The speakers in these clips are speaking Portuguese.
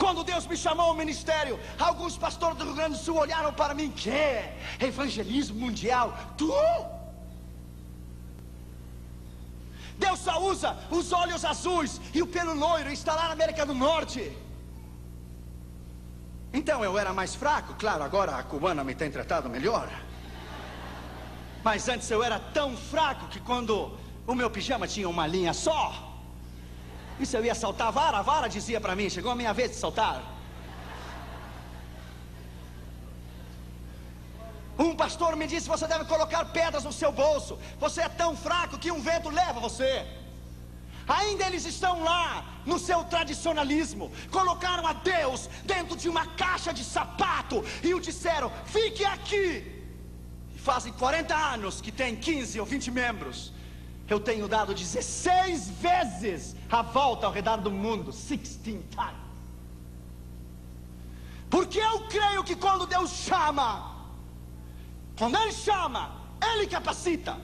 Quando Deus me chamou ao ministério, alguns pastores do Rio Grande do Sul olharam para mim: que evangelismo mundial? Tu? Deus só usa os olhos azuis e o pelo loiro, está lá na América do Norte. Então eu era mais fraco, claro, agora a cubana me tem tratado melhor. Mas antes eu era tão fraco que quando o meu pijama tinha uma linha só, e se eu ia saltar a vara dizia para mim: chegou a minha vez de saltar. Um pastor me disse: você deve colocar pedras no seu bolso, você é tão fraco que um vento leva você. Ainda eles estão lá no seu tradicionalismo, colocaram a Deus dentro de uma caixa de sapato e o disseram: fique aqui. E fazem 40 anos que tem 15 ou 20 membros. Eu tenho dado 16 vezes a volta ao redor do mundo, 16 times. Porque eu creio que quando Deus chama, quando Ele chama, Ele capacita.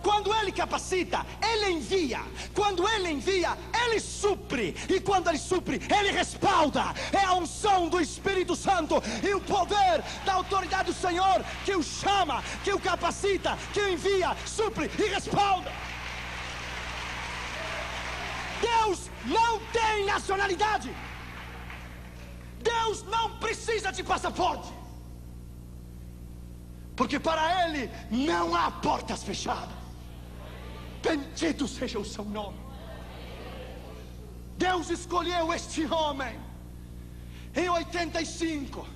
Quando Ele capacita, Ele envia. Quando Ele envia, Ele supre. E quando Ele supre, Ele respalda. É a unção do Espírito Santo e o poder da autoridade do Senhor que o chama, que o capacita, que o envia, supre e respalda. Deus não tem nacionalidade. Deus não precisa de passaporte. Porque para Ele não há portas fechadas. Bendito seja o seu nome. Deus escolheu este homem. Em 85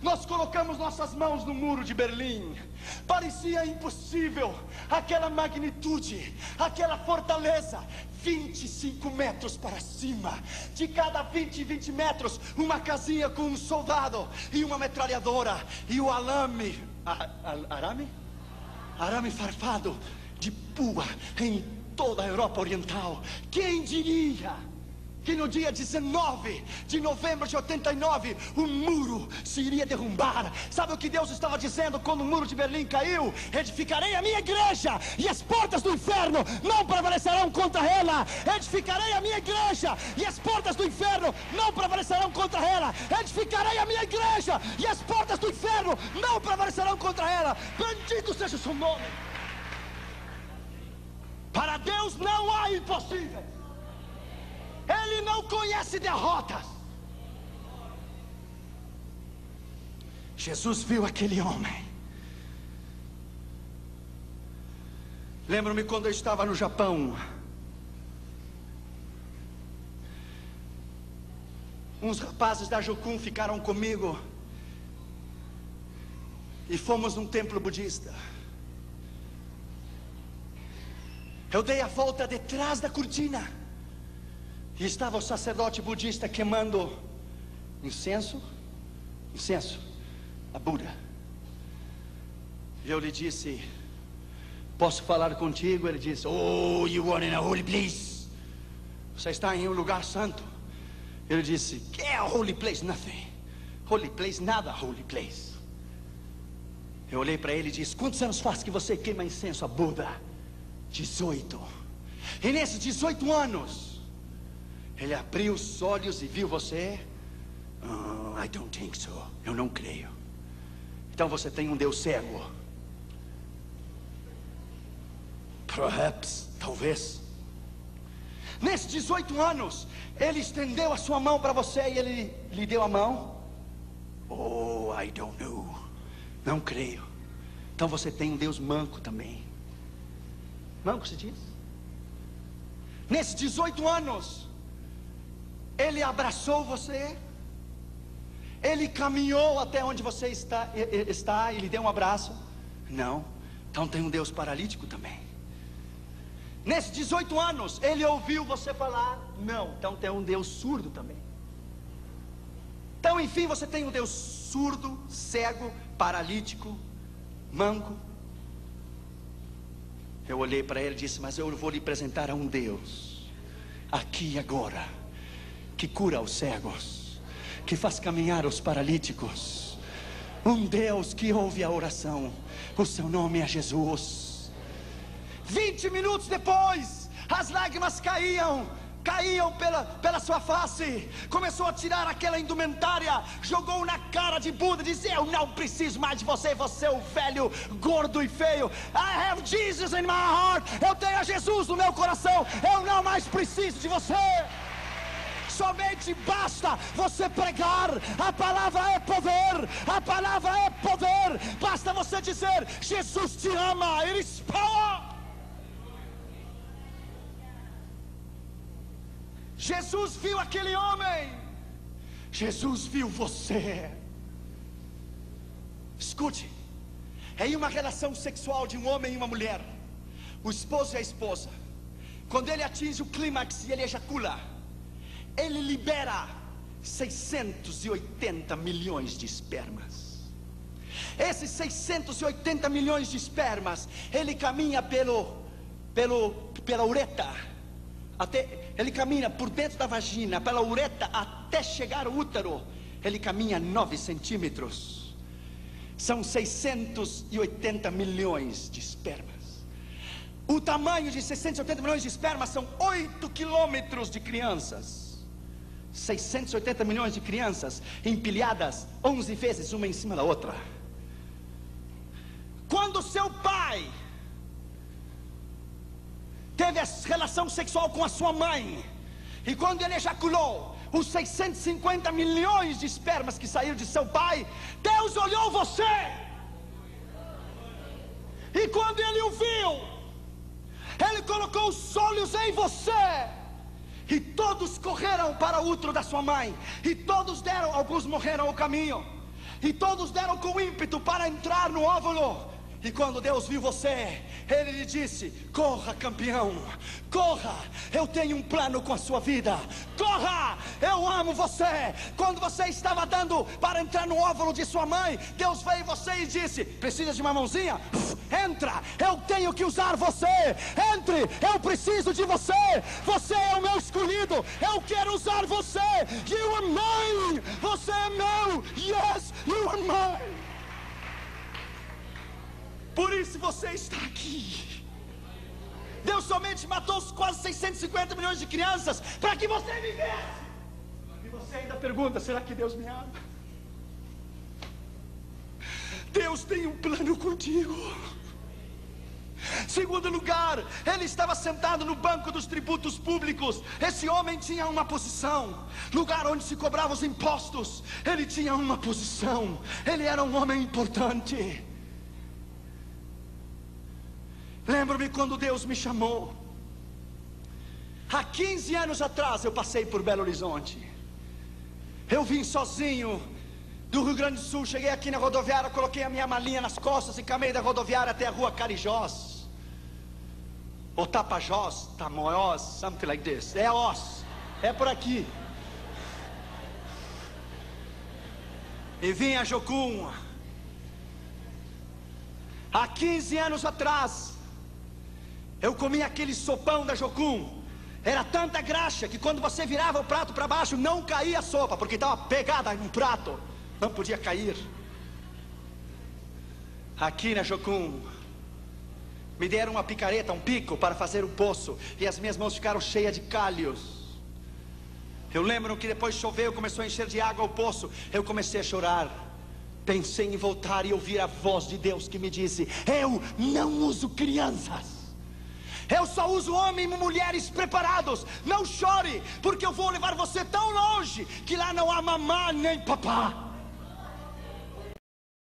nós colocamos nossas mãos no muro de Berlim. Parecia impossível, aquela magnitude, aquela fortaleza, 25 metros para cima. De cada 20 metros, uma casinha com um soldado e uma metralhadora. E o arame farpado de pua em toda a Europa Oriental. Quem diria que no dia 19 de novembro de 89 o muro se iria derrubar? Sabe o que Deus estava dizendo quando o muro de Berlim caiu? Edificarei a minha igreja e as portas do inferno não prevalecerão contra ela. Edificarei a minha igreja e as portas do inferno não prevalecerão contra ela. Edificarei a minha igreja e as portas do inferno não prevalecerão contra ela. Bendito seja o seu nome. Para Deus não há impossível. Ele não conhece derrotas. Jesus viu aquele homem. Lembro-me quando eu estava no Japão. Uns rapazes da Jokun ficaram comigo e fomos num templo budista. Eu dei a volta detrás da cortina e estava o sacerdote budista queimando incenso a Buda. E eu lhe disse: posso falar contigo? Ele disse: oh, you are in a holy place. Você está em um lugar santo. Ele disse: que é a holy place? Nothing. Holy place, nada holy place. Eu olhei para ele e disse: quantos anos faz que você queima incenso a Buda? 18. E nesses 18 anos ele abriu os olhos e viu você? Oh, I don't think so. Eu não creio. Então você tem um Deus cego. Perhaps, talvez. Nesses 18 anos ele estendeu a sua mão para você e ele lhe deu a mão. Oh, I don't know. Não creio. Então você tem um Deus manco também. Manco se diz? Nesses 18 anos ele abraçou você, ele caminhou até onde você está e lhe deu um abraço? Não. Então tem um Deus paralítico também. Nesses 18 anos ele ouviu você falar? Não. Então tem um Deus surdo também. Então enfim você tem um Deus surdo, cego, paralítico, manco. Eu olhei para ele e disse: mas eu vou lhe apresentar a um Deus aqui e agora, que cura os cegos, que faz caminhar os paralíticos. Um Deus que ouve a oração. O seu nome é Jesus. 20 minutos depois, as lágrimas caíam caíam pela sua face. Começou a tirar aquela indumentária, jogou na cara de Buda, dizia: eu não preciso mais de você, você é o velho, gordo e feio. I have Jesus in my heart. Eu tenho a Jesus no meu coração, eu não mais preciso de você. Somente basta você pregar, a palavra é poder, a palavra é poder. Basta você dizer: Jesus te ama, It is power. Jesus viu aquele homem, Jesus viu você. Escute, em uma relação sexual de um homem e uma mulher, o esposo e a esposa, quando ele atinge o clímax e ele ejacula, ele libera 680 milhões de espermas. Esses 680 milhões de espermas, ele caminha pela uretra, ele caminha por dentro da vagina, pela uretra, até chegar ao útero. Ele caminha 9 centímetros. São 680 milhões de espermas. O tamanho de 680 milhões de espermas são 8 quilômetros de crianças. 680 milhões de crianças empilhadas 11 vezes uma em cima da outra. Quando seu pai teve relação sexual com a sua mãe, e quando ele ejaculou, os 650 milhões de espermas que saíram de seu pai, Deus olhou você, e quando ele o viu, ele colocou os olhos em você, e todos correram para o útero da sua mãe, e todos deram, alguns morreram ao caminho, e todos deram com ímpeto para entrar no óvulo. E quando Deus viu você, Ele lhe disse: corra, campeão, corra, eu tenho um plano com a sua vida, corra, eu amo você. Quando você estava dando para entrar no óvulo de sua mãe, Deus veio em você e disse: precisa de uma mãozinha? Entra, eu tenho que usar você, entre, eu preciso de você, você é o meu escolhido, eu quero usar você, you are mine, você é meu, yes, you are mine. Por isso você está aqui. Deus somente matou os quase 650 milhões de crianças para que você vivesse. E você ainda pergunta: será que Deus me ama? Deus tem um plano contigo. Segundo lugar, ele estava sentado no banco dos tributos públicos. Esse homem tinha uma posição, lugar onde se cobravam os impostos. Ele tinha uma posição, ele era um homem importante. Lembro-me quando Deus me chamou. Há 15 anos atrás eu passei por Belo Horizonte. Eu vim sozinho do Rio Grande do Sul. Cheguei aqui na rodoviária, coloquei a minha malinha nas costas e caminhei da rodoviária até a rua Carijós, ou Tapajós, Tamoiós, something like this. É Os, é por aqui. E vim a Jocum. Há 15 anos atrás eu comi aquele sopão da Jocum. Era tanta graxa que quando você virava o prato para baixo, não caía a sopa, porque estava pegada no prato, não podia cair. Aqui na Jocum me deram uma picareta, um pico para fazer um poço, e as minhas mãos ficaram cheias de calhos. Eu lembro que depois choveu, começou a encher de água o poço. Eu comecei a chorar. Pensei em voltar e ouvir a voz de Deus que me disse: eu não uso crianças, eu só uso homens e mulheres preparados. Não chore, porque eu vou levar você tão longe que lá não há mamá nem papá.